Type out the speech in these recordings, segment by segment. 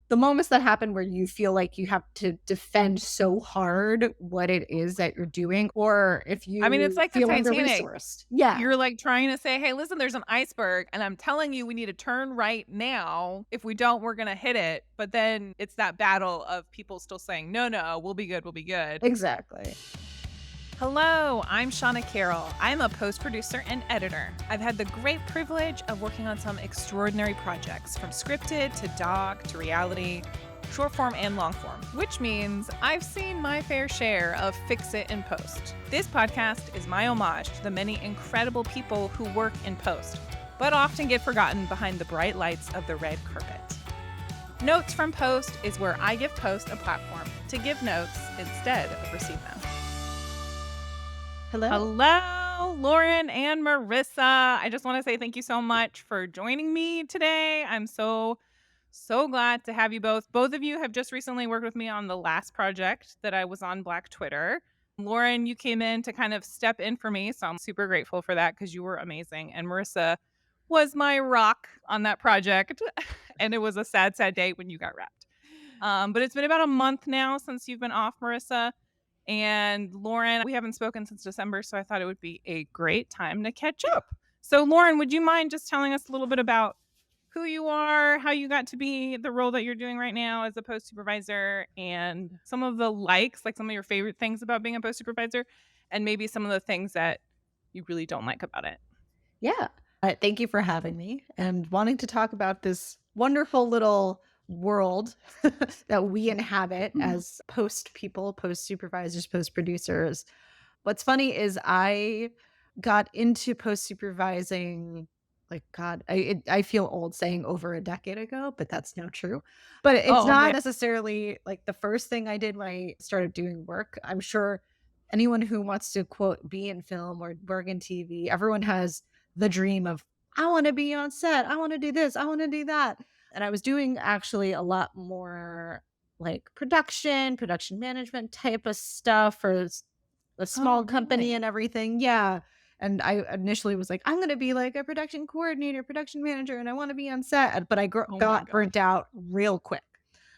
the moments that happen where you feel like you have to defend so hard what it is that you're doing, or if I mean, it's you like the feel Titanic. under-resourced. Yeah, You're like trying to say, hey, listen, there's an iceberg, and I'm telling you, we need to turn right now. If we don't, we're going to hit it. But then it's that battle of people still saying, no, no, we'll be good. We'll be good. exactly. Hello, I'm Shauna Carroll. I'm a post producer and editor. I've had the great privilege of working on some extraordinary projects, from scripted to doc to reality, short form and long form, which means I've seen my fair share of fix it in post. This podcast is my homage to the many incredible people who work in post, but often get forgotten behind the bright lights of the red carpet. Notes from Post is where I give Post a platform to give notes instead of receive them. Hello. Hello, Lauren and Marissa. I just want to say thank you so much for joining me today. I'm so glad to have you both. Both of you have just recently worked with me on the last project that I was on Black Twitter. Lauren, you came in to kind of step in for me, so I'm super grateful for that because you were amazing. And Marissa was my rock on that project, and it was a sad, sad day when you got wrapped. But it's been about a month now since you've been off, Marissa. And Lauren, we haven't spoken since December, so I thought it would be a great time to catch up. So, Lauren, would you mind just telling us a little bit about who you are, how you got to be the role that you're doing right now as a post supervisor, and some of the likes, like some of your favorite things about being a post supervisor, and maybe some of the things that you really don't like about it? Yeah. Thank you for having me and wanting to talk about this wonderful little world that we inhabit as post people, post supervisors, post producers. What's funny is I got into post supervising, like, God, I feel old saying over a decade ago, but that's not true. But it's Oh, not man. necessarily like the first thing I did when I started doing work. I'm sure anyone who wants to quote be in film or work in TV, everyone has the dream of, I want to be on set, I want to do this, I want to do that. And I was doing actually a lot more like production management type of stuff for a Oh, small company really? and everything. Yeah. And I initially was like, I'm going to be like a production coordinator, production manager, and I want to be on set. But Oh my got gosh. burnt out real quick.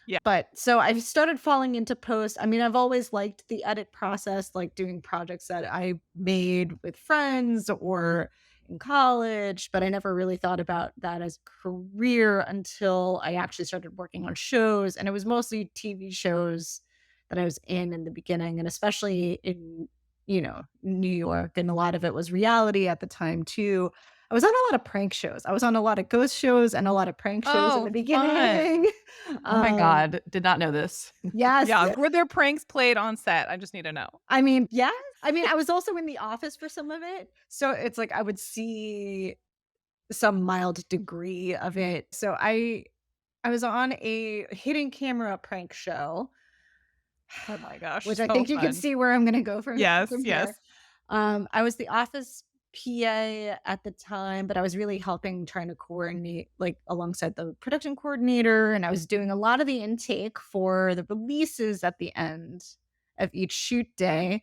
Yeah. But so I started falling into post. I mean, I've always liked the edit process, like doing projects that I made with friends or in college, but I never really thought about that as a career until I actually started working on shows. And it was mostly TV shows that I was in the beginning, and especially in, New York. And a lot of it was reality at the time too. I was on a lot of prank shows. I was on a lot of ghost shows and a lot of prank shows in the Oh, fun. beginning. Oh my Um, god, did not know this. yes. Yeah. Were there pranks played on set? I just need to know. I mean, yes. I mean, I was also in the office for some of it. So it's like I would see some mild degree of it. So I was on a hidden camera prank show, Oh my gosh, which I so think you can fun. see where I'm gonna go from Yes, from yes. here. I was the office PA at the time, but I was really helping trying to coordinate like alongside the production coordinator, and I was doing a lot of the intake for the releases at the end of each shoot day,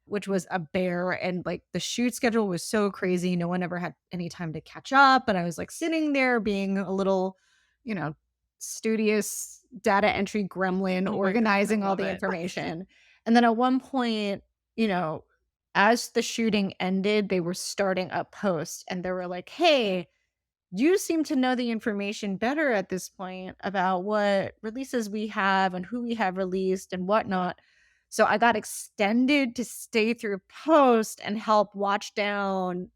which was a bear. And like the shoot schedule was so crazy. No one ever had any time to catch up. And I was like sitting there being a little, you know, studious data entry gremlin, Oh my god, I organizing all love the it. information. And then at one point, you know, as the shooting ended, they were starting up post and they were like, hey, you seem to know the information better at this point about what releases we have and who we have released and whatnot. So I got extended to stay through post and help watch down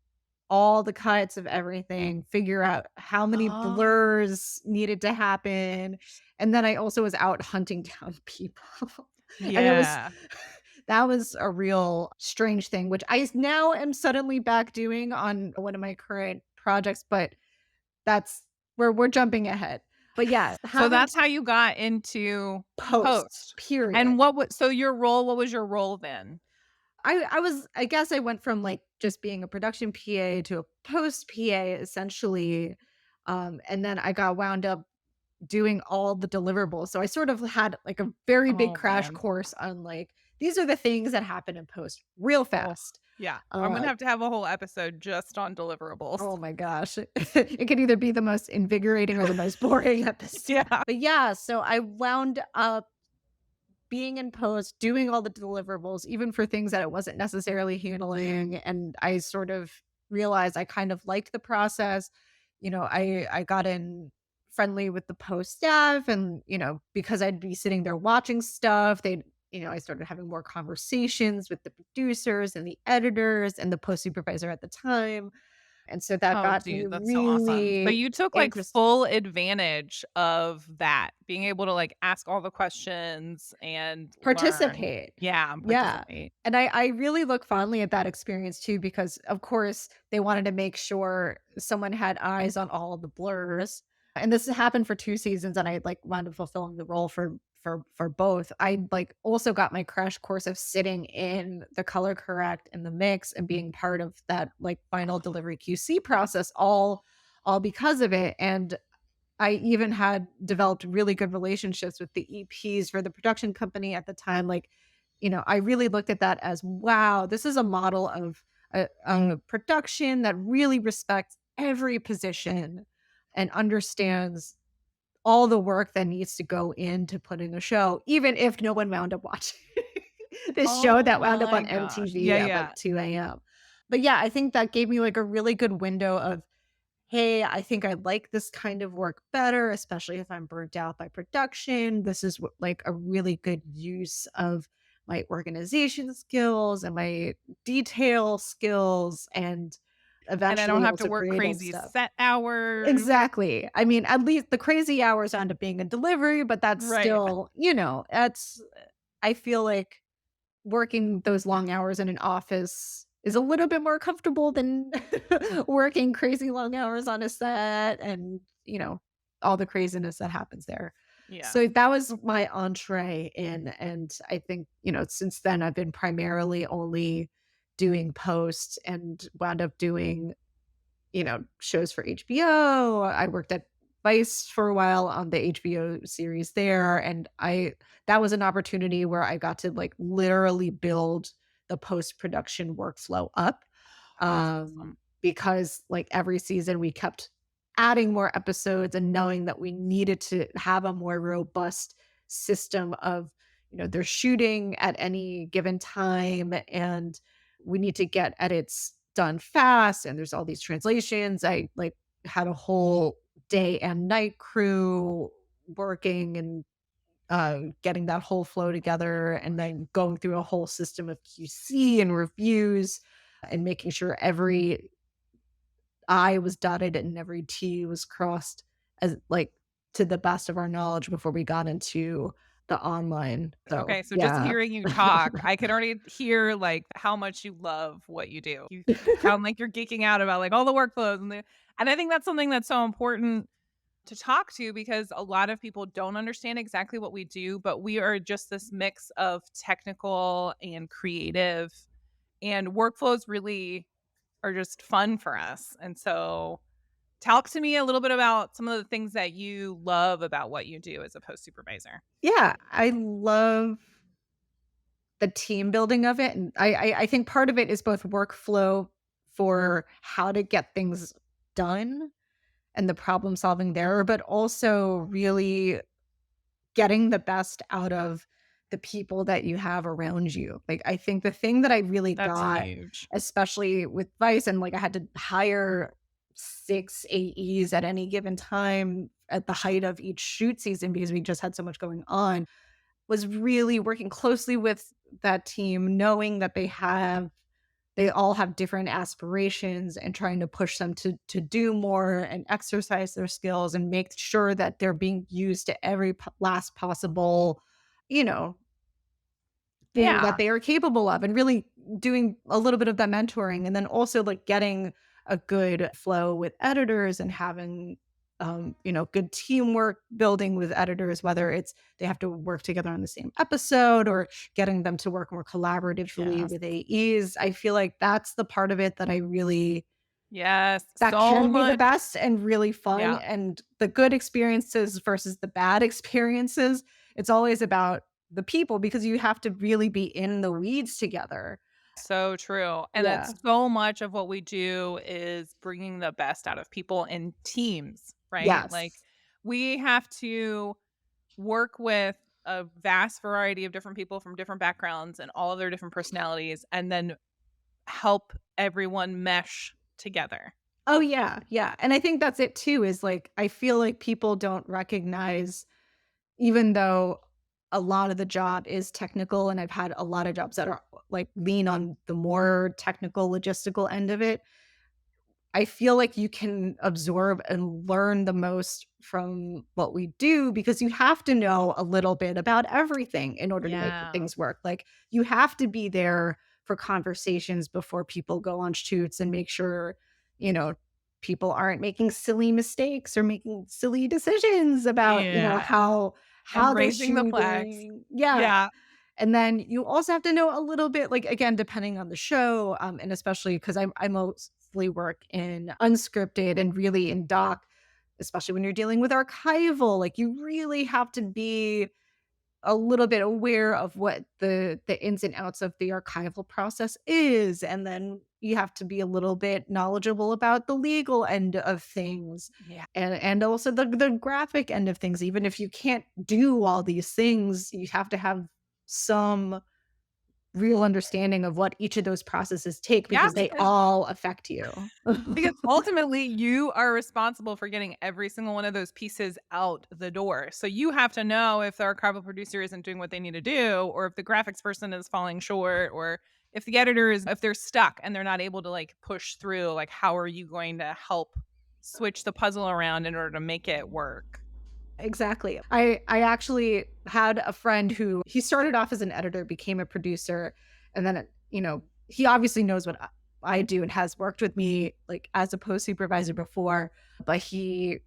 all the cuts of everything, figure out how many Oh, blurs needed to happen. And then I also was out hunting down people. And it was yeah. that was a real strange thing, which I now am suddenly back doing on one of my current projects, but that's where we're jumping ahead. But yeah, So having that's how you got into post, post. period. And what was your role then? I guess I went from like just being a production PA to a post PA essentially. And then I got wound up doing all the deliverables. So I sort of had like a very big Oh, crash man. course on like these are the things that happen in post real Oh, fast. Yeah. I'm Uh, gonna have a whole episode just on deliverables. oh my gosh. It could either be the most invigorating or the most boring episode. Yeah. But yeah, so I wound up being in post, doing all the deliverables, even for things that it wasn't necessarily handling. And I sort of realized I kind of liked the process. I got in friendly with the post staff and, because I'd be sitting there watching stuff, I started having more conversations with the producers and the editors and the post supervisor at the time. And so that Oh, got me dude, that's so awesome. So really you took, like, interested. full advantage of that, being able to, like, ask all the questions and learn. Participate. Yeah, and Yeah. participate. And I really look fondly at that experience too, because of course they wanted to make sure someone had eyes on all of the blurs. And this happened for 2 seasons and I like wound up fulfilling the role for both. I like also got my crash course of sitting in the color correct and the mix and being part of that like final delivery QC process all because of it. And I even had developed really good relationships with the EPs for the production company at the time. Like, I really looked at that as wow, this is a model of a production that really respects every position and understands all the work that needs to go into putting a show, even if no one wound up watching this show Oh that wound up my on gosh. Yeah, MTV at yeah. like 2 a.m. But yeah, I think that gave me like a really good window of hey, I think I like this kind of work better, especially if I'm burnt out by production. This is like a really good use of my organization skills and my detail skills and And I don't eventually have to also work creating crazy stuff. set hours. Exactly. I mean, at least the crazy hours onto being a delivery, but that's Right. still, I feel like working those long hours in an office is a little bit more comfortable than working crazy long hours on a set and, all the craziness that happens there. Yeah. So that was my entree in, and I think, since then I've been primarily only doing post and wound up doing shows for HBO. I worked at Vice for a while on the HBO series there, and I that was an opportunity where I got to, like, literally build the post-production workflow up, That's awesome. because, like, every season we kept adding more episodes and knowing that we needed to have a more robust system of, they're shooting at any given time, and we need to get edits done fast, and there's all these translations. I, like, had a whole day and night crew working and, getting that whole flow together, and then going through a whole system of QC and reviews and making sure every I was dotted and every T was crossed as like, to the best of our knowledge before we got into the online. So, Okay, so just yeah. hearing you talk, I can already hear, like, how much you love what you do. You sound like you're geeking out about, like, all the workflows and I think that's something that's so important to talk to because a lot of people don't understand exactly what we do, but we are just this mix of technical and creative, and workflows really are just fun for us. And so, talk to me a little bit about some of the things that you love about what you do as a post supervisor. Yeah, I love the team building of it, and I think part of it is both workflow for how to get things done and the problem solving there, but also really getting the best out of the people that you have around you. Like, I think the thing that I really That's got, huge. especially with Vice, and like I had to hire 6 AEs at any given time at the height of each shoot season because we just had so much going on, was really working closely with that team, knowing that they all have different aspirations and trying to push them to do more and exercise their skills and make sure that they're being used to every last possible, you know, thing that Yeah. they are capable of, and really doing a little bit of that mentoring, and then also like getting a good flow with editors and having good teamwork building with editors, whether it's they have to work together on the same episode or getting them to work more collaboratively Yes. with AEs. I feel like that's the part of it that I really Yes. that So can be the much. best and really fun, Yeah. and the good experiences versus the bad experiences, it's always about the people because you have to really be in the weeds together. So true. And Yeah. that's so much of what we do is bringing the best out of people in teams, right? Like Yes. we have to work with a vast variety of different people from different backgrounds and all of their different personalities and then help everyone mesh together. Oh, yeah, yeah, and I think that's it too, is, like, I feel like people don't recognize even though a lot of the job is technical, and I've had a lot of jobs that are, like, lean on the more technical, logistical end of it, I feel like you can absorb and learn the most from what we do because you have to know a little bit about everything in order to make Yeah. things work. Like, you have to be there for conversations before people go on shoots and make sure, you know, people aren't making silly mistakes or making silly decisions about, Yeah. how And they're raising the flags. shooting. Yeah. Yeah. And then you also have to know a little bit, like, again, depending on the show, and especially because I mostly work in unscripted and really in doc, especially when you're dealing with archival, like, you really have to be a little bit aware of what the ins and outs of the archival process is, and then you have to be a little bit knowledgeable about the legal end of things, Yeah. and also the graphic end of things. Even if you can't do all these things, you have to have some real understanding of what each of those processes take Yeah, because they all affect you. because ultimately you are responsible for getting every single one of those pieces out the door. So you have to know if the archival producer isn't doing what they need to do, or if the graphics person is falling short, or if the editor is if they're stuck and they're not able to like push through, like how are you going to help switch the puzzle around in order to make it work? Exactly. I actually had a friend who he started off as an editor, became a producer, and then, he obviously knows what I do and has worked with me, like, as a post supervisor before, but he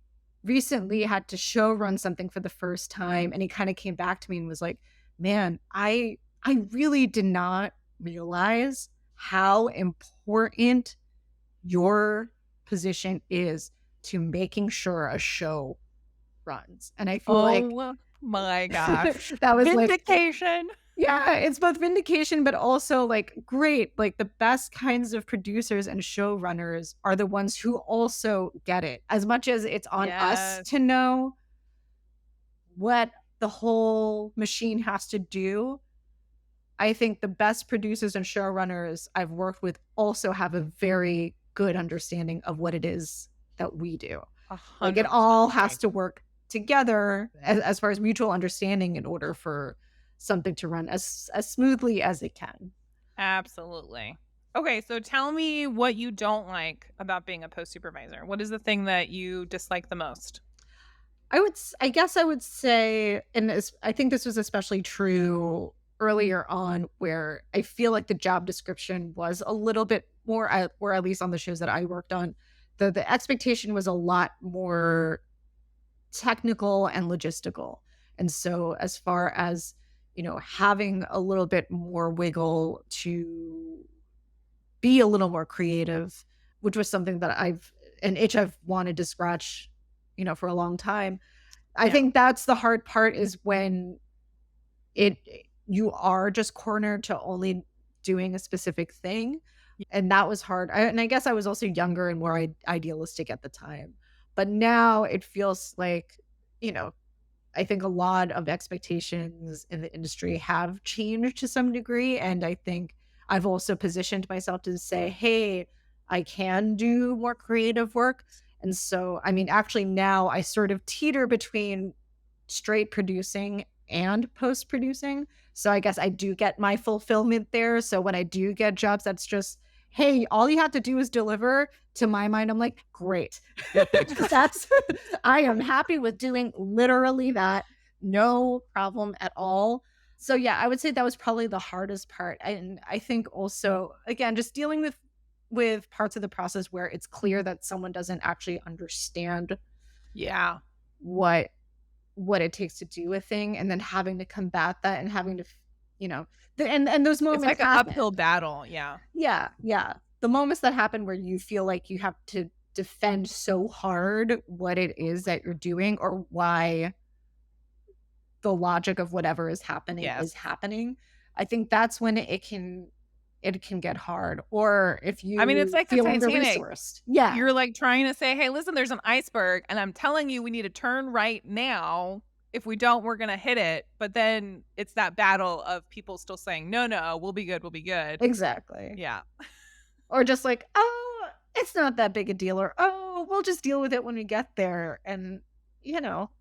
recently had to show run something for the first time, and he kinda came back to me and was like, "Man, I really did not realize how important your position is to making sure a show runs." And I feel like Oh my gosh. that was like, Vindication. yeah, it's both vindication, but also like great. Like the best kinds of producers and showrunners are the ones who also get it. As much as it's on us Yes. to know what the whole machine has to do, I think the best producers and showrunners I've worked with also have a very good understanding of what it is that we do. Like, it 100% all has agree. to work together as far as mutual understanding in order for something to run as smoothly as it can. Absolutely. Okay, so tell me what you don't like about being a post supervisor. What is the thing that you dislike the most? I guess I would say, and I think this was especially true earlier on, where I feel like the job description was a little bit more, or at least on the shows that I worked on, the expectation was a lot more technical and logistical. And so as far as, having a little bit more wiggle to be a little more creative, which was something that an itch I've wanted to scratch, for a long time. I Yeah. think that's the hard part, is when it you are just cornered to only doing a specific thing. And that was hard. And I guess I was also younger and more idealistic at the time. But now it feels like, you know, I think a lot of expectations in the industry have changed to some degree. And I think I've also positioned myself to say, hey, I can do more creative work. And so, I mean, actually, now I sort of teeter between straight producing and post producing. So I guess I do get my fulfillment there. So when I do get jobs that's just, hey, all you have to do is deliver, to my mind, I'm like, great. That's I am happy with doing literally that. No problem at all. So yeah, I would say that was probably the hardest part. And I think also, again, just dealing with parts of the process where it's clear that someone doesn't actually understand Yeah. what what it takes to do a thing, and then having to combat that and having to and those It's moments like an happen. uphill battle. Yeah. Yeah, yeah. The moments that happen where you feel like you have to defend so hard what it is that you're doing, or why the logic of whatever is Yes. happening. I think that's when it can, it can get hard, or if I mean, it's you like the feel under Titanic. resourced. Yeah, You're, like, trying to say, "Hey, listen, there's an iceberg, and I'm telling you we need to turn right now. If we don't, we're gonna hit it." But then it's that battle of people still saying, "No, no, we'll be good, we'll be good." exactly. Yeah. Or just like, "Oh, it's not that big a deal," or, "Oh, we'll just deal with it when we get there," and,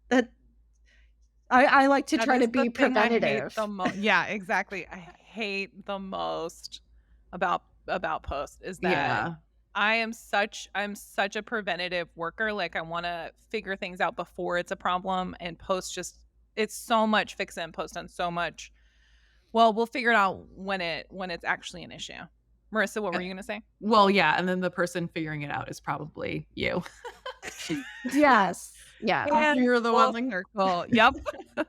that I like to That try to is the be thing I hate preventative. the most. Yeah, exactly. I hate the most about post is that Yeah. I'm such a preventative worker, like, I wanna figure things out before it's a problem, and post just it's so much fix it and post on so much, "Well, we'll figure it out when it's actually an issue." Marissa, what were Uh, you gonna say? well, yeah, and then the person figuring it out is probably you. Yes. Yeah. And You're the one full like circle. Yep.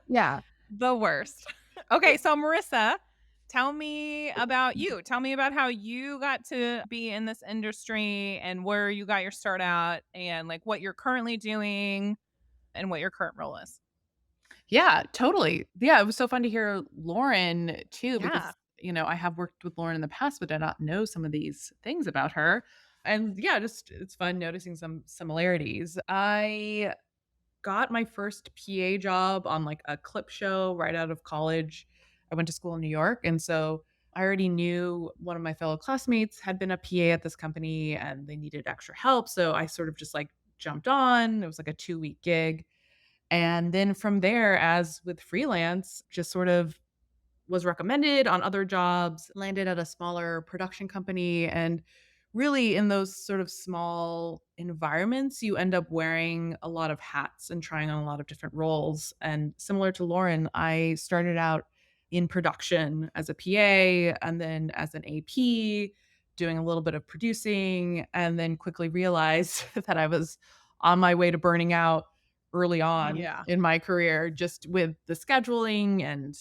Yeah. The worst. Okay, so Marissa, tell me about you. Tell me about how you got to be in this industry and where you got your start out and like what you're currently doing and what your current role is. Yeah, totally. Yeah, it was so fun to hear Lauren too, Yeah. because, I have worked with Lauren in the past, but did not know some of these things about her. And yeah, just it's fun noticing some similarities. I got my first PA job on like a clip show right out of college. I went to school in New York. And so I already knew one of my fellow classmates had been a PA at this company and they needed extra help. So I sort of just like jumped on. It was like a 2-week gig. And then from there, as with freelance, just sort of was recommended on other jobs, landed at a smaller production company. And really, in those sort of small environments, you end up wearing a lot of hats and trying on a lot of different roles. And similar to Lauren, I started out in production as a PA and then as an AP, doing a little bit of producing, and then quickly realized that I was on my way to burning out early on Yeah. in my career just with the scheduling and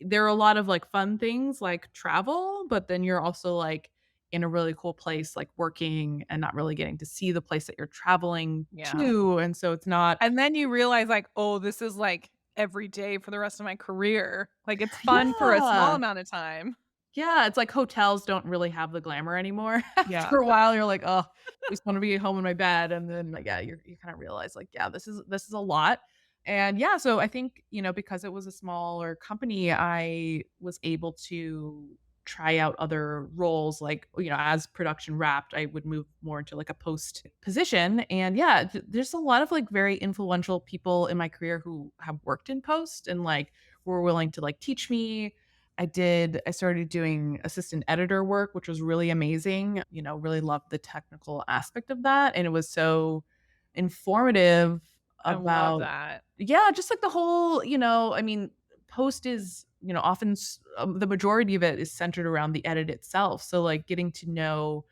there are a lot of, like, fun things like travel, but then you're also, like, in a really cool place, like, working and not really getting to see the place that you're traveling Yeah. to, and so it's not. And then you realize like, "Oh, this is like every day for the rest of my career." Like it's fun for a small Yeah. amount of time. Yeah, it's like hotels don't really have the glamour anymore. Yeah. After a while, you're like, "Oh, I just wanna be home in my bed," and then, like, yeah, you kinda realize, like, yeah, this is a lot, and, yeah, so I think, because it was a smaller company, I was able to try out other roles, like, as production wrapped, I would move more into, like, a post position, and, yeah, there's a lot of, like, very influential people in my career who have worked in post and, like, were willing to, like, teach me. I started doing assistant editor work, which was really amazing, really loved the technical aspect of that, and it was so informative I love about that. yeah, just like the whole, I mean, post is, often the majority of it is centered around the edit itself, so, like, getting to know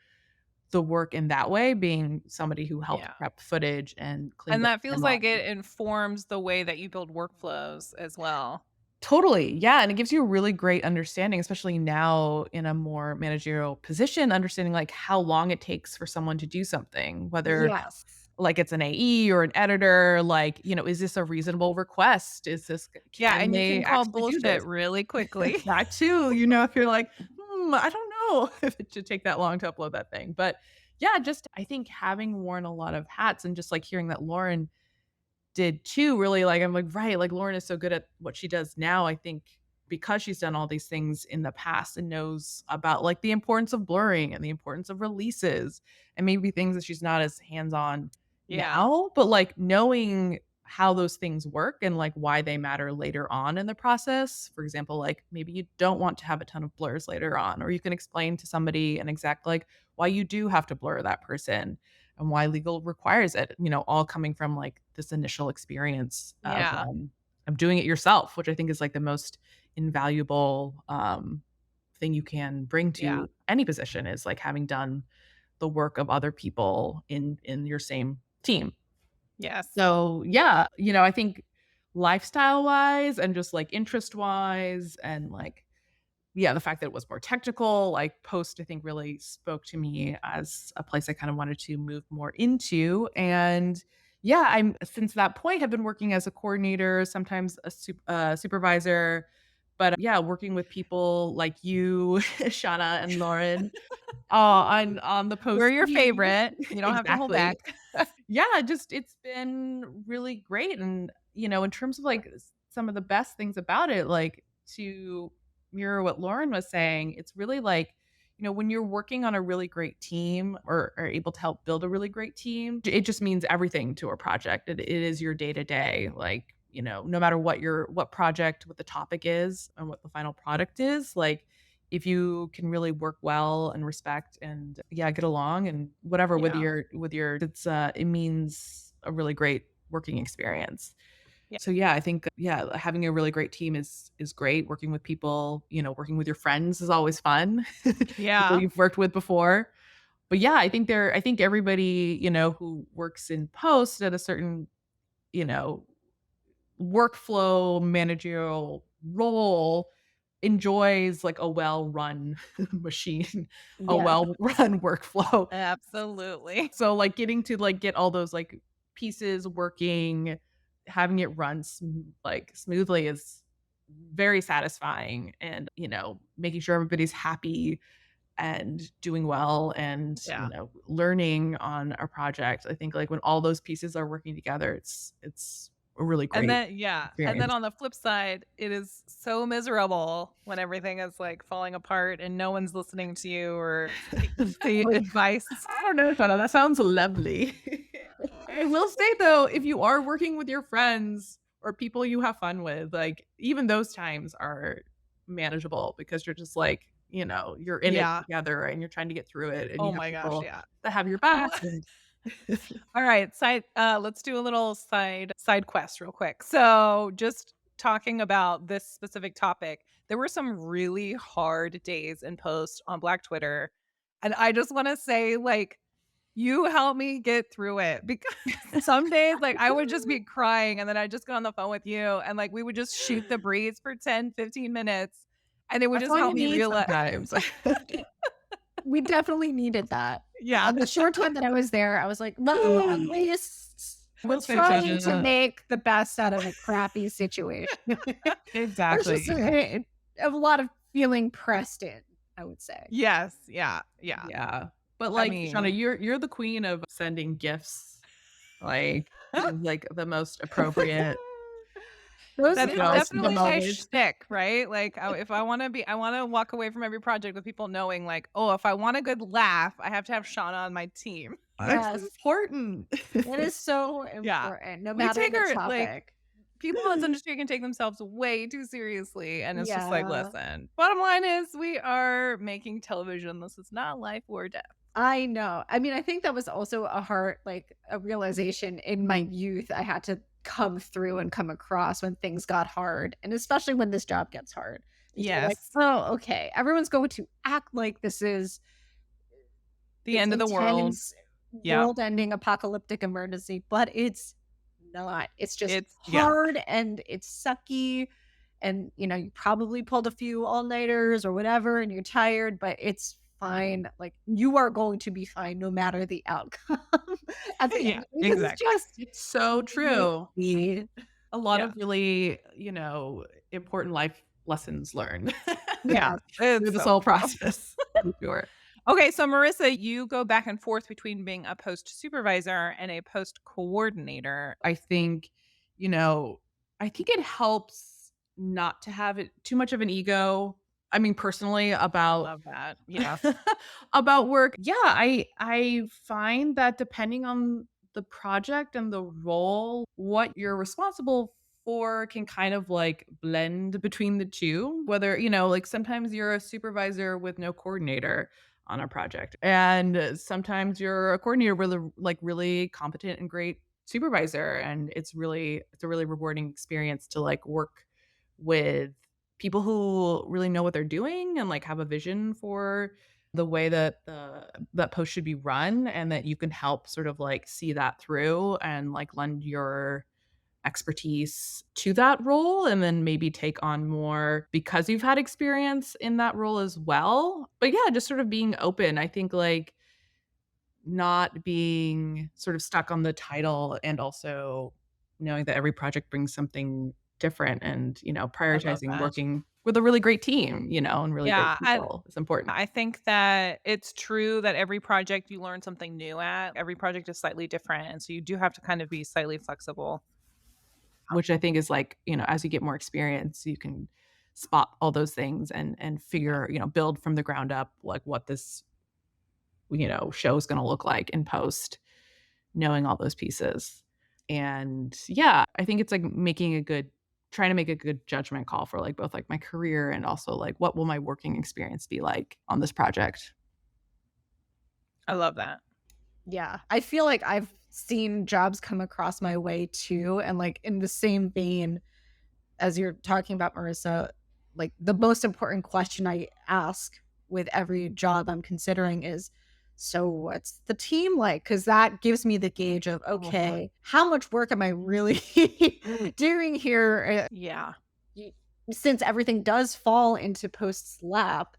the work in that way, being somebody who helped Yeah. prep footage and cleaned And up that feels like timelines. it informs the way that you build workflows as well. Totally. Yeah, and it gives you a really great understanding, especially now in a more managerial position, understanding like how long it takes for someone to do something, whether Yes. like it's an AE or an editor, like, is this a reasonable request? Yeah, Can and you they can call actually do bullshit this? really quickly. That too, if you're like, I don't know if it should take that long to upload that thing. But yeah, just I think having worn a lot of hats and just like hearing that Lauren did too, really, like, I'm like, right, like, Lauren is so good at what she does now, I think because she's done all these things in the past and knows about, like, the importance of blurring and the importance of releases and maybe things that she's not as hands-on Yeah. now, but, like, knowing how those things work and, like, why they matter later on in the process. For example, like, maybe you don't want to have a ton of blurs later on, or you can explain to somebody an exact, like, why you do have to blur that person and why legal requires it, all coming from, like, this initial experience Yeah. of doing it yourself, which I think is, like, the most invaluable, thing you can bring Yeah. to any position is, like, having done the work of other people in your same team. Yes. So, yeah, I think lifestyle-wise and just, like, interest-wise and, like, yeah, the fact that it was more technical, like, post, I think, really spoke to me as a place I kind of wanted to move more into, and, yeah, I'm since that point, have been working as a coordinator, sometimes a supervisor, But yeah, working with people like you, Shauna and Lauren, on the We're post your team. favorite. You don't have to hold back. Exactly. Yeah, just it's been really great. And, in terms of like some of the best things about it, like to mirror what Lauren was saying, it's really like, when you're working on a really great team or are able to help build a really great team, it just means everything to a project. It is your day to day. Like, no matter what project, what the topic is and what the final product is, like if you can really work well and respect and yeah, get along and whatever with Yeah. your it means a really great working experience. Yeah. So yeah, I think yeah, having a really great team is great. Working with people, working with your friends is always fun. People Yeah. you've worked with before. But yeah, I think everybody, who works in post at a certain, you know, workflow managerial role enjoys like a well-run machine, a Yeah. well-run workflow. Absolutely. So, like, getting to, like, get all those, like, pieces working, having it run smoothly is very satisfying and, making sure everybody's happy and doing well and, Yeah. learning on a project. I think, like, when all those pieces are working together, it's a really And great then yeah, and then experience. on the flip side, it is so miserable when everything is, like, falling apart and no one's listening to you or taking the advice. I don't know, Shauna, that sounds lovely. I will say though, if you are working with your friends or people you have fun with, like, even those times are manageable because you're just like, you're in it Yeah. together and you're trying to get through it and you Oh have my gosh, people yeah. that have your Well, back and all right, let's do a little side quest real quick. So, just talking about this specific topic, there were some really hard days in post on Black Twitter, and I just wanna say, like, you helped me get through it because some days, like, I would just be crying, and then I'd just get on the phone with you, and, like, we would just shoot the breeze for 10, 15 minutes, and it would that's just all help you me need realize. sometimes. We definitely needed that. Yeah. On the short time that I was there, I was like, "Well, at least I we're will say, trying to Shauna, make the best out of a crappy situation." There's just exactly. a lot of feeling pressed in, I would say. Yes, yeah, yeah. Yeah. But, I like, Shauna, mean you're the queen of sending gifts, like, in, like, the most appropriate, Those that is the definitely my moments. shtick, right? Like, if I wanna walk away from every project with people knowing, like, "Oh, if I want a good laugh, I have to have Shauna on my team." That's Yes, important. it is so Yeah. important, no We matter take the our like, topic. people in this industry can take themselves way too seriously, and it's just like, Yeah. "Listen, bottom line is we are making television. This is not life or death." I know. I mean, I think that was also a realization in my youth I had to come through and come across when things got hard, and especially when this job gets hard. Because you're like, Yes. "Oh, okay, everyone's going to act like this is The this end of the world. intense Yep. world-ending apocalyptic emergency," but it's not. It's just It's yeah. hard and it's sucky, and, you probably pulled a few all-nighters or whatever, and you're tired, but it's fine. Like, you are going to be fine no matter the outcome at the Yeah, end. It's exactly. just It's so true. me. A lot Yeah. of really, important life lessons learned Yeah. Yes. through It's this so whole true. process, for sure. Okay, so Marissa, you go back and forth between being a post supervisor and a post coordinator. I think, you know, I think it helps not to have it too much of an ego. I mean, personally I about love that. Yeah. about work. Yeah, I find that depending on the project and the role, what you're responsible for can kind of like blend between the two. Whether, like sometimes you're a supervisor with no coordinator on a project. And sometimes you're a coordinator with a like really competent and great supervisor. And it's a really rewarding experience to like work with people who really know what they're doing and like have a vision for the way that that post should be run and that you can help sort of like see that through and like lend your expertise to that role and then maybe take on more because you've had experience in that role as well. But yeah, just sort of being open. I think like not being sort of stuck on the title and also knowing that every project brings something different and, I love prioritizing that. working with a really great team, and really great Yeah, and people is important. I think that it's true that every project you learn something new at. Every project is slightly different, and so you do have to kind of be slightly flexible. Which I think is like, as you get more experience, you can spot all those things and Yeah. figure, build from the ground up, like what this, show is gonna look like in post, knowing all those pieces. And yeah, I think it's like trying to make a good judgment call for like both like my career and also like what will my working experience be like on this project. I love that. Yeah, I feel like I've seen jobs come across my way too, and, like, in the same vein as you're talking about, Marissa, like, the most important question I ask with every job I'm considering is, "So what's the team like?" Because that gives me the gauge of, Oh, "Okay, how much work am I really doing here?" yeah. Y Since everything does fall into post's lap,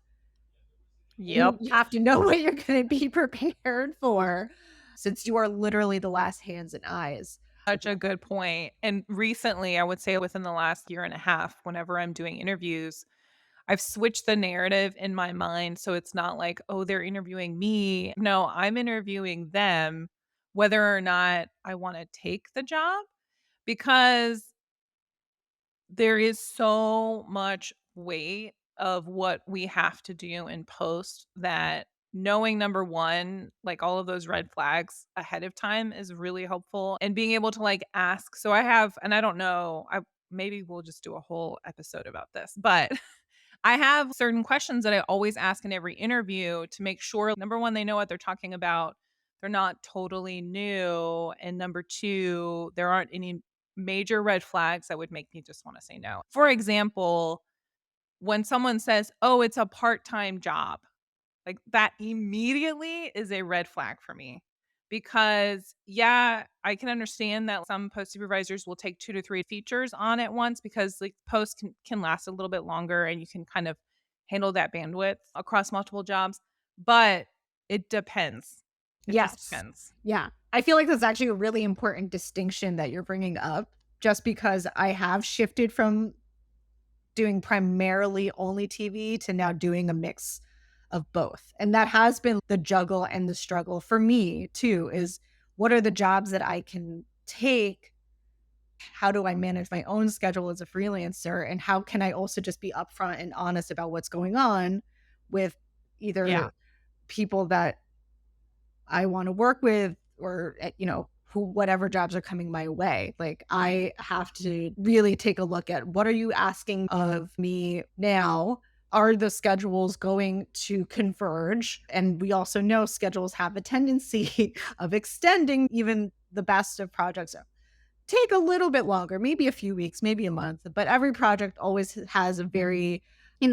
you Yep. have to know what you're gonna be prepared for since you are literally the last hands and eyes. Such a good point. And recently, I would say within the last year and a half, whenever I'm doing interviews, I've switched the narrative in my mind so it's not like, "Oh, they're interviewing me." No, I'm interviewing them whether or not I wanna take the job, because there is so much weight of what we have to do in post that knowing number 1, like, all of those red flags ahead of time is really helpful, and being able to, like, ask. So I have, and I don't know, I maybe we'll just do a whole episode about this, but I have certain questions that I always ask in every interview to make sure, number 1, they know what they're talking about. They're not totally new. And number 2, there aren't any major red flags that would make me just want to say no. For example, when someone says, "Oh, it's a part-time job." Like, that immediately is a red flag for me because, yeah, I can understand that some post supervisors will take 2 to 3 features on at once because, like, posts can last a little bit longer and you can kind of handle that bandwidth across multiple jobs, but it depends. It just Yes. depends. Yeah. I feel like that's actually a really important distinction that you're bringing up just because I have shifted from doing primarily only TV to now doing a mix of both. And that has been the juggle and the struggle for me too is what are the jobs that I can take? How do I manage my own schedule as a freelancer? And how can I also just be upfront and honest about what's going on with Yeah. either people that I wanna work with or, who whatever jobs are coming my way. Like, I have to really take a look at what are you asking of me now? Are the schedules going to converge? And we also know schedules have a tendency of extending even the best of projects take a little bit longer, maybe a few weeks, maybe a month, but every project always has a very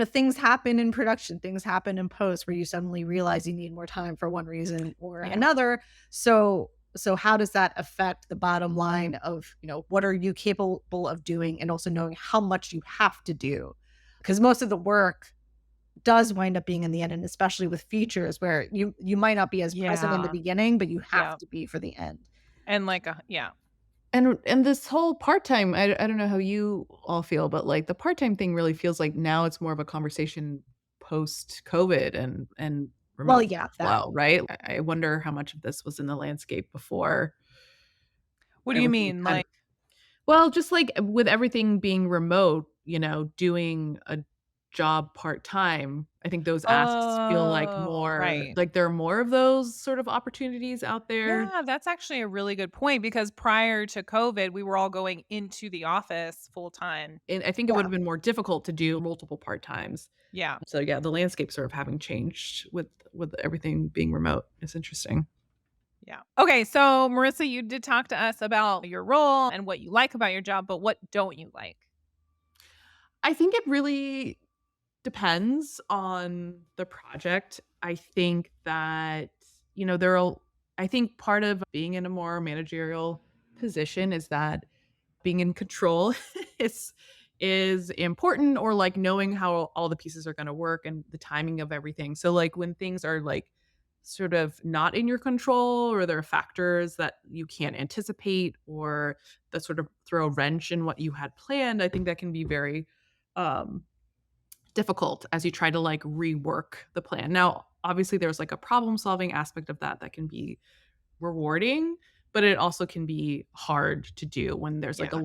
things happen in production, things happen in post where you suddenly realize you need more time for one reason or Yeah. another. So how does that affect the bottom line of, what are you capable of doing and also knowing how much you have to do? Because most of the work does wind up being in the end, and especially with features where you might not be as present in the Yeah. beginning, but you have Yeah. to be for the end. And like a yeah. And this whole part-time, I don't know how you all feel, but, like, the part-time thing really feels like now it's more of a conversation post-COVID and Well, remote yeah, that. workflow, right? I wonder how much of this was in the landscape before What do you everything mean? kind of Like, well, just, like, with everything being remote, doing a job part-time, I think those asks feel like oh, more right. like there are more of those sort of opportunities out there. Yeah, that's actually a really good point because prior to COVID, we were all going into the office full time. And I think it would Yeah. have been more difficult to do multiple part-times. Yeah. So, yeah, the landscape sort of having changed with everything being remote is interesting. Yeah. Okay. So, Marissa, you did talk to us about your role and what you like about your job, but what don't you like? I think it really depends on the project. I think that, there are I think part of being in a more managerial position is that being in control is is important or like knowing how all the pieces are going to work and the timing of everything. So like when things are like sort of not in your control or there are factors that you can't anticipate or that sort of throw a wrench in what you had planned, I think that can be very um difficult as you try to like rework the plan. Now, obviously there's like a problem solving aspect of that that can be rewarding, but it also can be hard to do when there's like Yeah.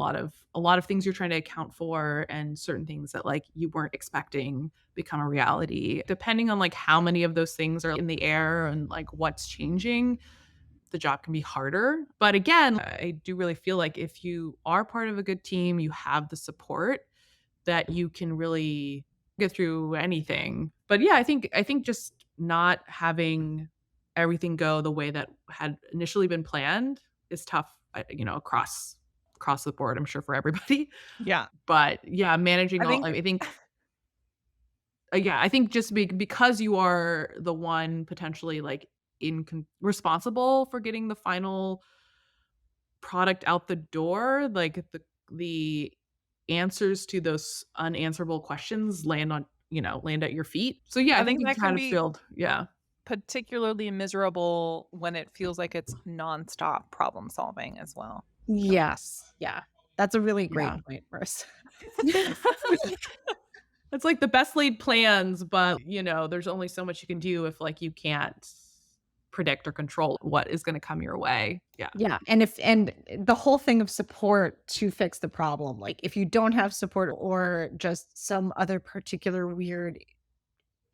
a lot of things you're trying to account for and certain things that like you weren't expecting become a reality. Depending on like how many of those things are in the air and like what's changing, the job can be harder. But again, I do really feel like if you are part of a good team, you have the support that you can really get through anything. But yeah, I think just not having everything go the way that had initially been planned is tough, across the board, I'm sure for everybody. Yeah. But yeah, managing I all think I think yeah, I think just because you are the one potentially like responsible for getting the final product out the door, like the answers to those unanswerable questions land at your feet. So yeah, I I think think you that can kind of be feel yeah. particularly miserable when it feels like it's nonstop problem solving as well. Yes. Yeah. That's a really great Yeah. point, Marissa. It's like the best laid plans, but there's only so much you can do if like you can't predict or control what is going to come your way. Yeah. Yeah, and the whole thing of support to fix the problem, like, if you don't have support or just some other particular weird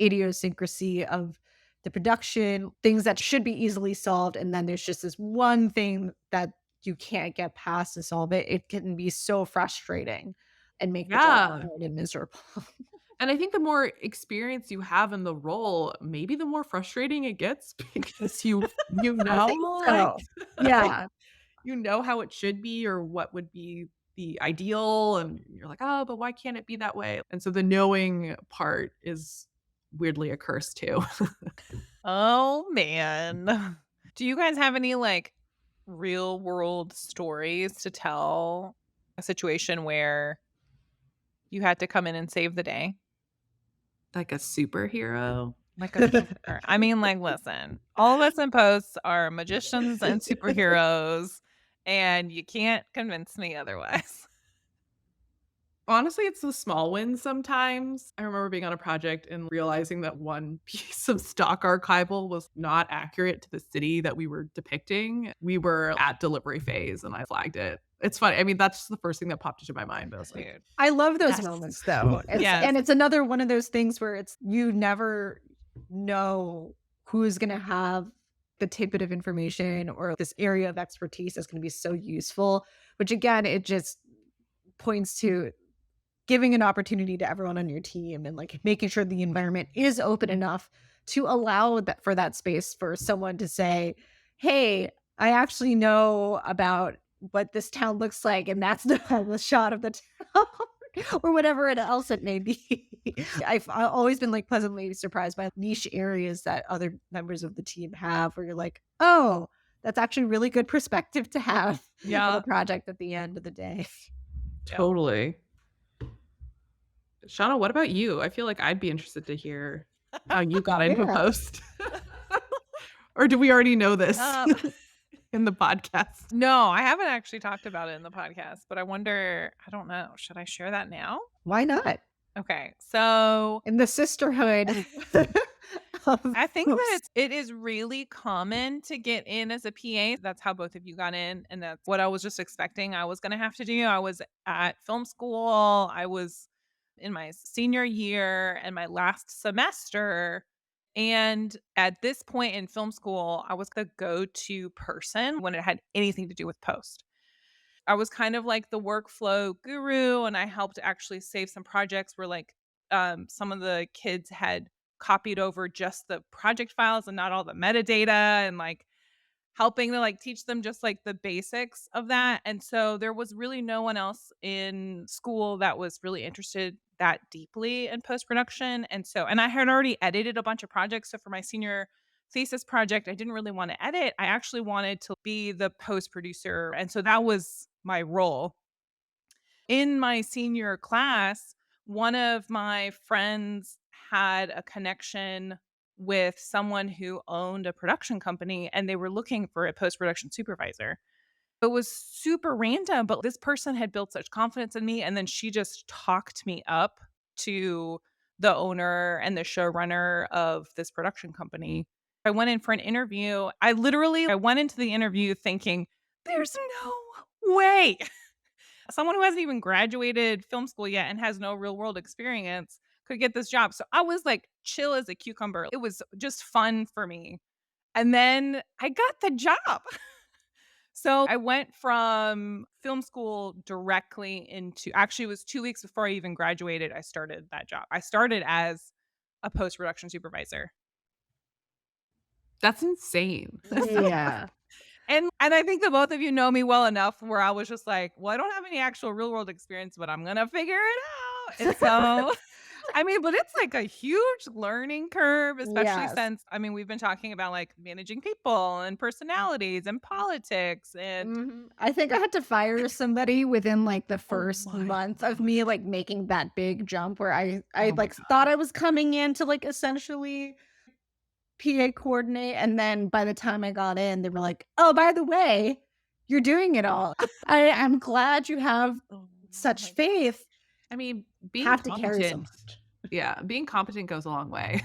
idiosyncrasy of the production, things that should be easily solved, and then there's just this one thing that you can't get past to solve it, it can be so frustrating and make the job Yeah. hard and miserable. And I think the more experience you have in the role, maybe the more frustrating it gets because you I know, think like so. like, Yeah. you know how it should be or what would be the ideal, and you're like, "Oh, but why can't it be that way?" And so the knowing part is weirdly a curse too. Oh, man. Do you guys have any, like, real world stories to tell a situation where you had to come in and save the day? Like a superhero. Like a super I mean, like, listen, all of us in posts are magicians and superheroes, and you can't convince me otherwise. Honestly, it's the small wins sometimes. I remember being on a project and realizing that one piece of stock archival was not accurate to the city that we were depicting. We were at delivery phase and I flagged it. It's funny. I mean, that's the first thing that popped into my mind. But I was like, Dude. I love those yes. moments though. Yes. It's another one of those things where it's you never know who's gonna have the tidbit of information or this area of expertise that's gonna be so useful, which again, it just points to giving an opportunity to everyone on your team and like making sure the environment is open enough to allow that for that space for someone to say, "Hey, I actually know about what this town looks like, and that's the shot of the town." Or whatever else it may be. I've always been like pleasantly surprised by niche areas that other members of the team have where you're like, oh, that's actually really good perspective to have of a Yeah. project at the end of the day. Yep. Totally. Shauna, what about you? I feel like I'd be interested to hear how you got into Yeah. post. Or do we already know this Um, in the podcast? no, I haven't actually talked about it in the podcast, but I don't know. Should I share that now? Why not? Okay. So In the sisterhood of I think that post. it is really common to get in as a PA. That's how both of you got in, and that's what I was just expecting I was gonna have to do. I was at film school. I was in my senior year and my last semester. And at this point in film school, I was the go-to person when it had anything to do with post. I was kind of like the workflow guru, and I helped actually save some projects where like some of the kids had copied over just the project files and not all the metadata, and like helping to like teach them just like the basics of that. And so there was really no one else in school that was really interested that deeply in post production. And I had already edited a bunch of projects. So for my senior thesis project, I didn't really want to edit. I actually wanted to be the post producer. And so that was my role. In my senior class, one of my friends had a connection with someone who owned a production company and they were looking for a post production supervisor. It was super random, but this person had built such confidence in me. And then she just talked me up to the owner and the showrunner of this production company. I went in for an interview. I went into the interview thinking, "There's no way someone who hasn't even graduated film school yet and has no real world experience could get this job." So I was like chill as a cucumber. It was just fun for me. And then I got the job. So I went from film school directly into, actually, it was 2 weeks before I even graduated, I started that job. I started as a post-production supervisor. That's insane. Yeah. And I think the both of you know me well enough where I was just like, "Well, I don't have any actual real world experience, but I'm gonna figure it out." And so I mean, but it's like a huge learning curve, especially Yes. since, I mean, we've been talking about like managing people and personalities and politics and I think I had to fire somebody within like the Oh first my month of god. me like making that big jump where I Oh my like god. thought I was coming in to like essentially PA coordinate, and then by the time I got in, they were like, "Oh, by the way, you're doing it all." I'm glad you have Oh such my faith, I mean, being have to carry so competent much. yeah, being competent goes a long way.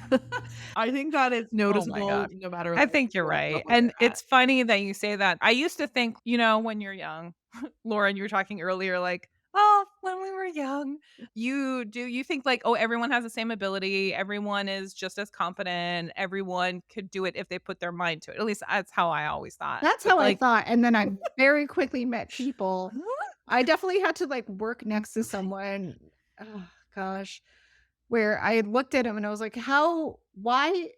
I think that is oh my noticeable god. no matter, I like, think you're what right. level And you're at. it's funny that you say that. I used to think, when you're young, Lauren, you were talking earlier, like, oh, when we were young, you think like, oh, everyone has the same ability, everyone is just as confident, everyone could do it if they put their mind to it. At least that's how I always thought. That's But how I like, thought, and then I very quickly met people. I definitely had to, like, work next to someone, oh gosh, where I looked at him and I was like, "How why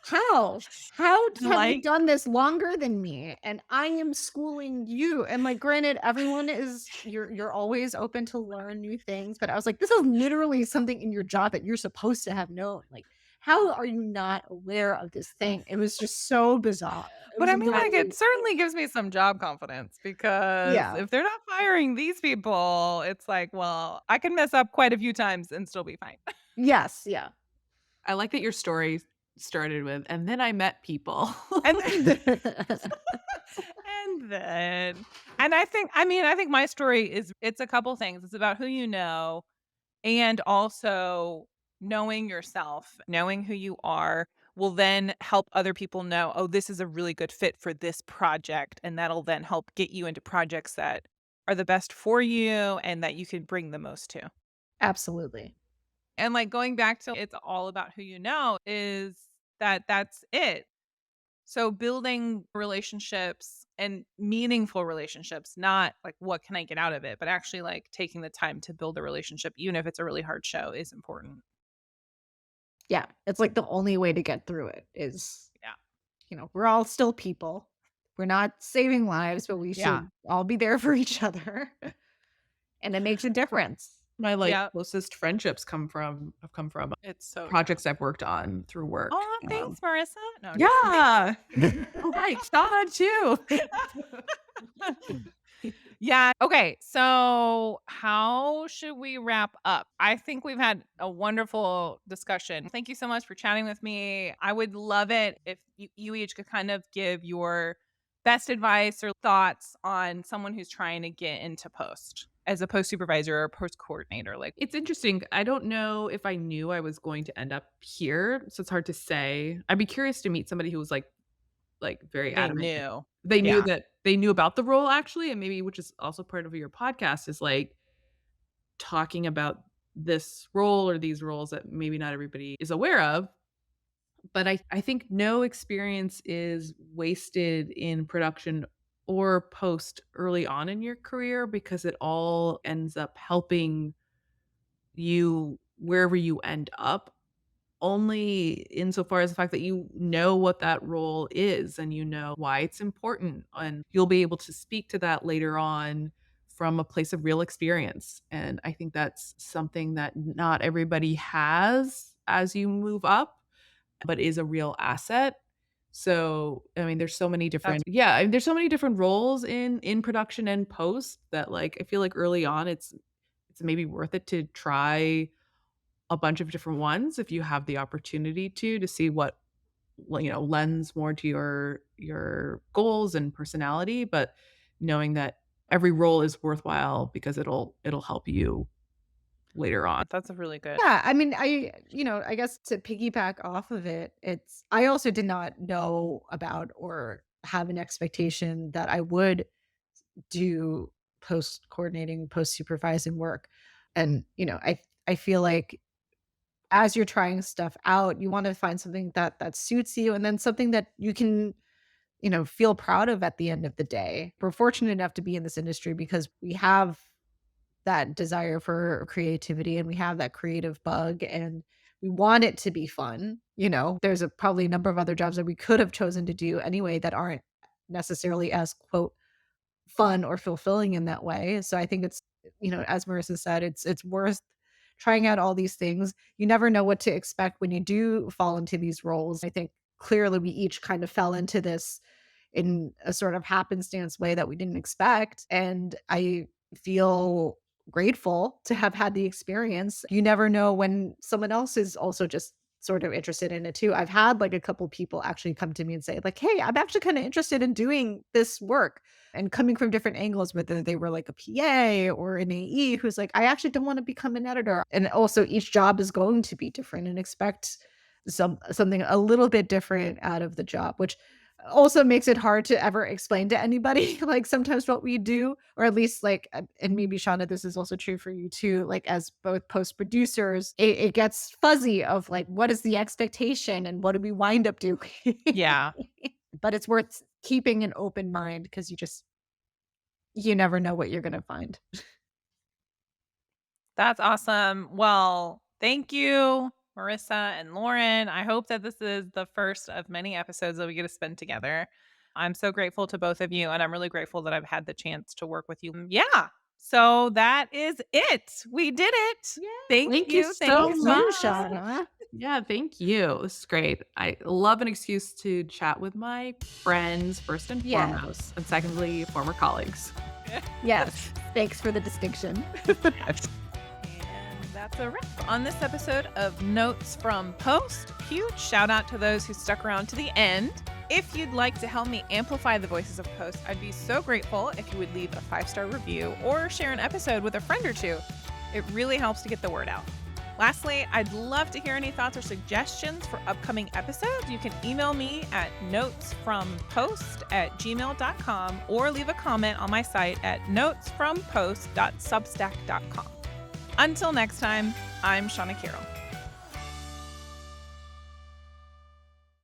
how? How have you like, done this longer than me? And I am schooling you." And, like, granted, everyone is you're always open to learn new things, but I was like, "This is literally something in your job that you're supposed to have known. Like, how are you not aware of this thing?" It was just so bizarre. It but was I mean, like, it literally certainly gives me some job confidence because yeah. if they're not firing these people, it's like, well, I can mess up quite a few times and still be fine. Yes, yeah. I like that your story started with, "And then I met people." And and then and I think my story is, it's a couple things. It's about who you know, and also knowing yourself, knowing who you are will then help other people know, "Oh, this is a really good fit for this project," and that'll then help get you into projects that are the best for you and that you can bring the most to. Absolutely. And, like, going back to it's all about who you know is that's it. So building relationships and meaningful relationships, not like what can I get out of it, but actually like taking the time to build a relationship, even if it's a really hard show, is important. Yeah, it's like the only way to get through it is, Yeah. we're all still people. We're not saving lives, but we Yeah. should all be there for each other, and it makes a difference. My, like, Yeah. closest friendships have come from It's so true. projects I've worked on through work. Oh, thanks, Marissa. No, I'm just kidding. Yeah. Oh, right, Shauna too. Yeah. Okay. So, how should we wrap up? I think we've had a wonderful discussion. Thank you so much for chatting with me. I would love it if you each could kind of give your best advice or thoughts on someone who's trying to get into post as a post supervisor or post coordinator. Like, It's interesting. I don't know if I knew I was going to end up here, so it's hard to say. I'd be curious to meet somebody who was, like, very they adamant. knew. They knew Yeah. that they knew about the role actually, and maybe which is also part of your podcast is, like, talking about this role or these roles that maybe not everybody is aware of. But I think no experience is wasted in production or post early on in your career because it all ends up helping you wherever you end up, only insofar as the fact that you know what that role is and you know why it's important, and you'll be able to speak to that later on from a place of real experience. And I think that's something that not everybody has as you move up, but is a real asset. So, I mean, there's so many That's different yeah, I mean, there's so many different roles in production and post that, like, I feel like early on it's maybe worth it to try a bunch of different ones if you have the opportunity to see what lends more to your goals and personality, but knowing that every role is worthwhile because it'll help you. later on. That's a really good. Yeah, I mean, I guess to piggyback off of it, I also did not know about or have an expectation that I would do post coordinating, post supervising work. And, I feel like as you're trying stuff out, you want to find something that suits you and then something that you can, feel proud of at the end of the day. We're fortunate enough to be in this industry because we have that desire for creativity and we have that creative bug and we want it to be fun. There's probably a number of other jobs that we could have chosen to do anyway that aren't necessarily as quote fun or fulfilling in that way. So I think it's, as Marissa said, it's worth trying out all these things. You never know what to expect when you do fall into these roles. I think clearly we each kind of fell into this in a sort of happenstance way that we didn't expect. And I feel grateful to have had the experience. You never know when someone else is also just sort of interested in it too. I've had like a couple people actually come to me and say like, "Hey, I'm actually kind of interested in doing this work." And coming from different angles, whether they were like a PA or an AE who's like, "I actually don't want to become an editor." And also each job is going to be different and expect something a little bit different out of the job, which also makes it hard to ever explain to anybody like sometimes what we do, or at least like and maybe Shauna, this is also true for you too, like as both post producers, it gets fuzzy of like what is the expectation and what do we wind up doing. Yeah. But it's worth keeping an open mind because you never know what you're gonna find. That's awesome. Well, thank you, Marissa and Lauren. I hope that this is the first of many episodes that we get to spend together. I'm so grateful to both of you, and I'm really grateful that I've had the chance to work with you. Yeah. So that is it. We did it. Yeah. Thank Thank you you. Thank so you Thanks so you, much. much. Shauna. Yeah, thank you. This is great. I love an excuse to chat with my friends, first and Yeah. foremost, and secondly, former colleagues. Yes. Thanks for the distinction. And that's a wrap on this episode of Notes from Post. Huge shout out to those who stuck around to the end. If you'd like to help me amplify the voices of Post, I'd be so grateful if you would leave a 5-star review or share an episode with a friend or two. It really helps to get the word out. Lastly, I'd love to hear any thoughts or suggestions for upcoming episodes. You can email me at notesfrompost@gmail.com or leave a comment on my site at notesfrompost.substack.com. Until next time, I'm Shauna Carroll.